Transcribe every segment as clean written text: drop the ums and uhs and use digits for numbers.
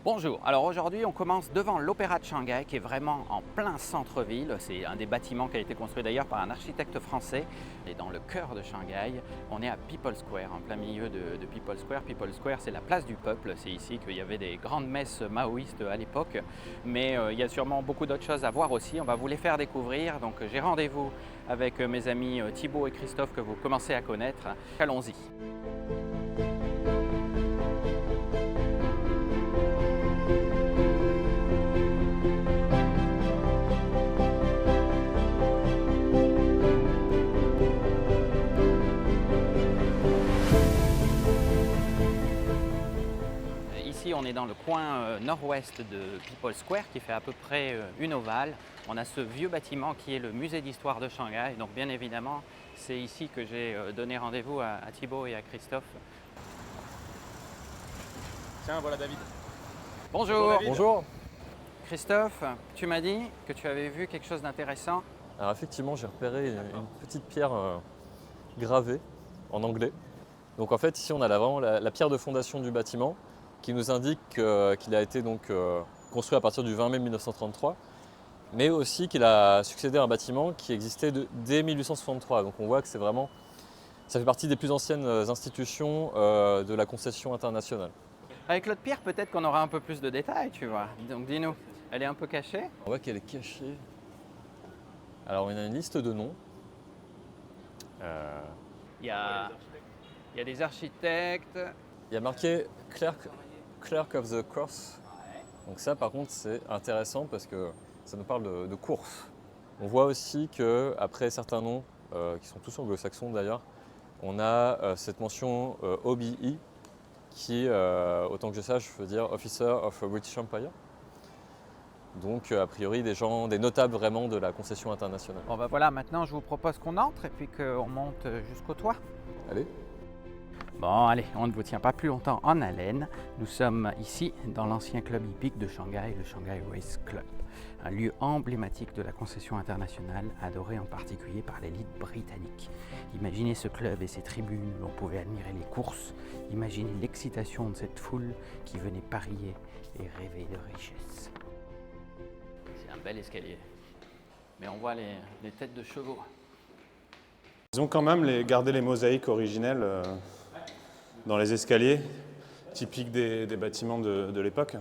Bonjour, alors aujourd'hui on commence devant l'Opéra de Shanghai qui est vraiment en plein centre-ville. C'est un des bâtiments qui a été construit d'ailleurs par un architecte français. Et dans le cœur de Shanghai, on est à People Square, en plein milieu de People Square. People Square, c'est la place du peuple. C'est ici qu'il y avait des grandes messes maoïstes à l'époque. Mais il y a sûrement beaucoup d'autres choses à voir aussi. On va vous les faire découvrir. Donc j'ai rendez-vous avec mes amis Thibaut et Christophe que vous commencez à connaître. Allons-y. Ici, on est dans le coin nord-ouest de People Square qui fait à peu près une ovale. On a ce vieux bâtiment qui est le musée d'histoire de Shanghai. Donc bien évidemment, c'est ici que j'ai donné rendez-vous à Thibaut et à Christophe. Tiens, voilà David. Bonjour. David. Bonjour. Christophe, tu m'as dit que tu avais vu quelque chose d'intéressant. Alors effectivement, j'ai repéré une petite pierre gravée en anglais. Donc en fait, ici, on a vraiment la pierre de fondation du bâtiment qui nous indique qu'il a été donc construit à partir du 20 mai 1933, mais aussi qu'il a succédé à un bâtiment qui existait dès 1863. Donc on voit que c'est vraiment, ça fait partie des plus anciennes institutions de la concession internationale. Avec l'autre pierre, peut-être qu'on aura un peu plus de détails, tu vois. Donc dis-nous, elle est un peu cachée? On voit qu'elle est cachée. Alors on a une liste de noms. Il y a des architectes. Il y a marqué Clerk of the Course. Donc ça par contre c'est intéressant parce que ça nous parle de course. On voit aussi qu'après certains noms, qui sont tous anglo-saxons d'ailleurs, on a cette mention OBE qui, autant que je sache, veut dire Officer of British Empire. Donc a priori des notables vraiment de la concession internationale. Bon ben voilà, maintenant je vous propose qu'on entre et puis qu'on monte jusqu'au toit. Allez. Bon, allez, on ne vous tient pas plus longtemps en haleine. Nous sommes ici dans l'ancien club hippique de Shanghai, le Shanghai Race Club. Un lieu emblématique de la concession internationale, adoré en particulier par l'élite britannique. Imaginez ce club et ses tribunes où on pouvait admirer les courses. Imaginez l'excitation de cette foule qui venait parier et rêver de richesse. C'est un bel escalier. Mais on voit les têtes de chevaux. Ils ont quand même gardé les mosaïques originelles dans les escaliers, typiques des bâtiments de l'époque,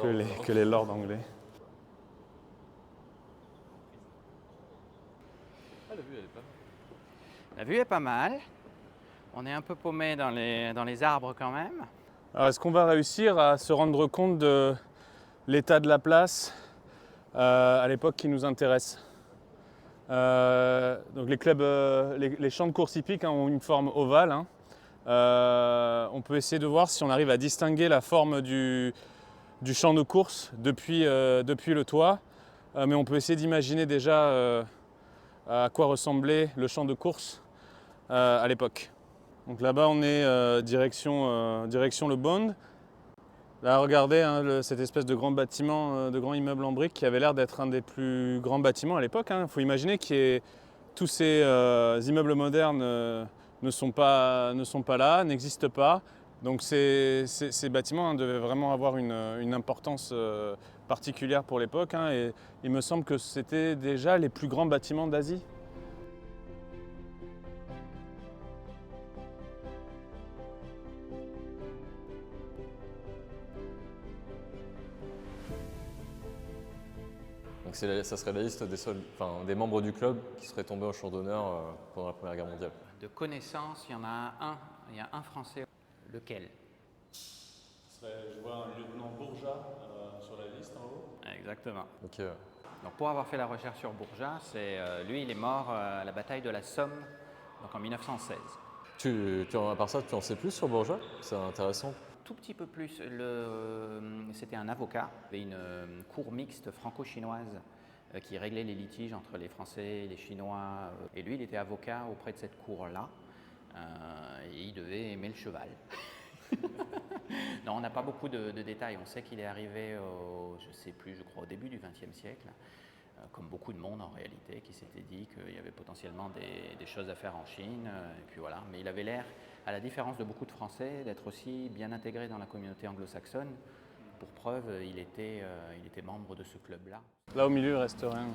que les lords anglais. Ah, la vue elle est pas mal. La vue est pas mal. On est un peu paumé dans les arbres quand même. Alors est-ce qu'on va réussir à se rendre compte de l'état de la place à l'époque qui nous intéresse? Donc les clubs, les champs de course hippiques ont une forme ovale. On peut essayer de voir si on arrive à distinguer la forme du champ de course depuis le toit. Mais on peut essayer d'imaginer déjà à quoi ressemblait le champ de course à l'époque. Donc là-bas on est direction le Bond. Là regardez cette espèce de grand bâtiment, de grand immeuble en briques qui avait l'air d'être un des plus grands bâtiments à l'époque. Il faut imaginer que tous ces immeubles modernes ne sont pas là, n'existent pas. Donc ces bâtiments devaient vraiment avoir une importance particulière pour l'époque. Et il me semble que c'était déjà les plus grands bâtiments d'Asie. Donc ça serait la liste des membres du club qui seraient tombés au champ d'honneur pendant la Première Guerre mondiale. De connaissance, il y en a un. Il y a un Français. Lequel? Je vois un lieutenant Bourgeat sur la liste en haut. Exactement. Ok. Donc pour avoir fait la recherche sur Bourgeat, lui, il est mort à la bataille de la Somme, donc en 1916. À part ça, tu en sais plus sur Bourgeat? C'est intéressant. Tout petit peu plus. C'était un avocat. Il y avait une cour mixte franco-chinoise qui réglait les litiges entre les Français et les Chinois. Et lui, il était avocat auprès de cette cour-là. Et il devait aimer le cheval. Non, on n'a pas beaucoup de détails. On sait qu'il est arrivé, je ne sais plus, je crois au début du XXe siècle. comme beaucoup de monde en réalité, qui s'était dit qu'il y avait potentiellement des choses à faire en Chine. Et puis voilà. Mais il avait l'air, à la différence de beaucoup de Français, d'être aussi bien intégré dans la communauté anglo-saxonne. Pour preuve, il était membre de ce club-là. Là au milieu, il reste rien.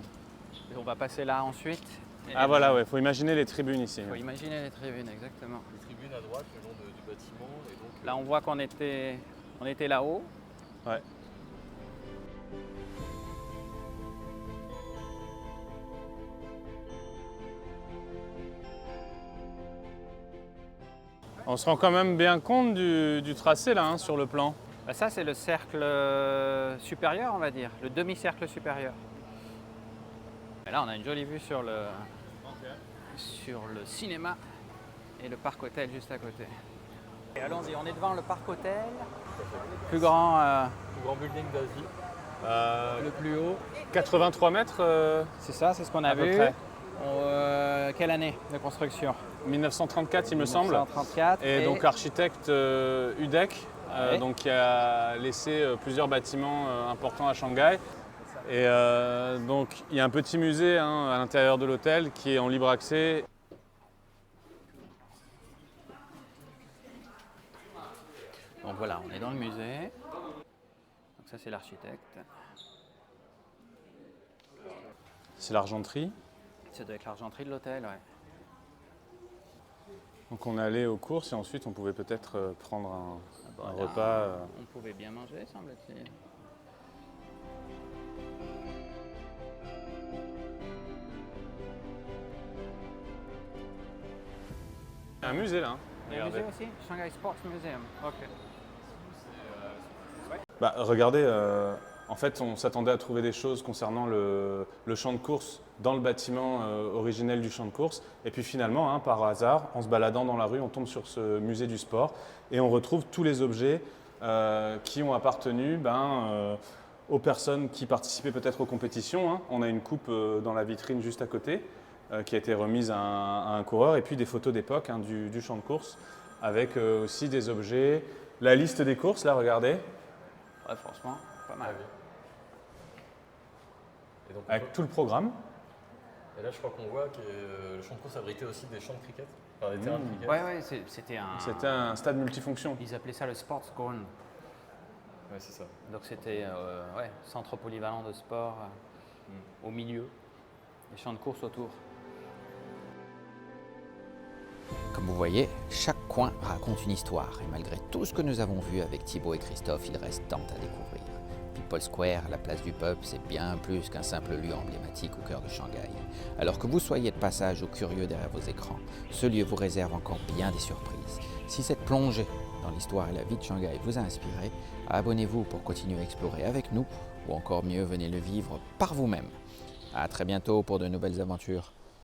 Et on va passer là ensuite. Ah voilà, ouais, faut imaginer les tribunes ici. Il faut imaginer les tribunes, exactement. Les tribunes à droite, le long du bâtiment. Et donc, Là, on voit qu'on était là-haut. Ouais. On se rend quand même bien compte du tracé là, hein, sur le plan. Bah, ça, c'est le cercle supérieur, on va dire, le demi-cercle supérieur. Et là, on a une jolie vue sur le cinéma et le parc hôtel juste à côté. Et allons-y, on est devant le parc hôtel, plus grand building d'Asie. le plus haut. 83 mètres, C'est ça, c'est ce qu'on a à peu vu. près. Quelle année de construction? 1934 il me semble. 1934. Et donc architecte Udek, Ouais. donc qui a laissé plusieurs bâtiments importants à Shanghai. Et donc il y a un petit musée hein, à l'intérieur de l'hôtel qui est en libre accès. Donc voilà, on est dans le musée. Donc ça, c'est l'architecte. C'est l'argenterie. Ça doit être l'argenterie de l'hôtel, ouais. Donc on allait aux courses et ensuite on pouvait peut-être prendre un Là, repas. On pouvait bien manger, semble-t-il. Un musée là. Hein. Il y a un Regardez. musée aussi? Shanghai Sports Museum. Ok. Bah, regardez, en fait on s'attendait à trouver des choses concernant le champ de course dans le bâtiment originel du champ de course. Et puis finalement, hein, par hasard, en se baladant dans la rue, on tombe sur ce musée du sport et on retrouve tous les objets qui ont appartenu aux personnes qui participaient peut-être aux compétitions. Hein. On a une coupe dans la vitrine juste à côté qui a été remise à un coureur et puis des photos d'époque hein, du champ de course avec aussi des objets. La liste des courses, là, regardez. Ouais, franchement, pas mal. Et, donc, Avec tout le programme. et là, je crois qu'on voit que le champ de course abritait aussi des champs de cricket, enfin des terrains de cricket. Ouais, c'était C'était un stade multifonction. Ils appelaient ça le Sports Ground. Ouais, c'est ça. Donc c'était centre polyvalent de sport au milieu, les champs de course autour. Comme vous voyez, chaque coin raconte une histoire et malgré tout ce que nous avons vu avec Thibaut et Christophe, il reste tant à découvrir. People Square, la place du peuple, c'est bien plus qu'un simple lieu emblématique au cœur de Shanghai. Alors que vous soyez de passage ou curieux derrière vos écrans, ce lieu vous réserve encore bien des surprises. Si cette plongée dans l'histoire et la vie de Shanghai vous a inspiré, abonnez-vous pour continuer à explorer avec nous ou encore mieux, venez le vivre par vous-même. À très bientôt pour de nouvelles aventures.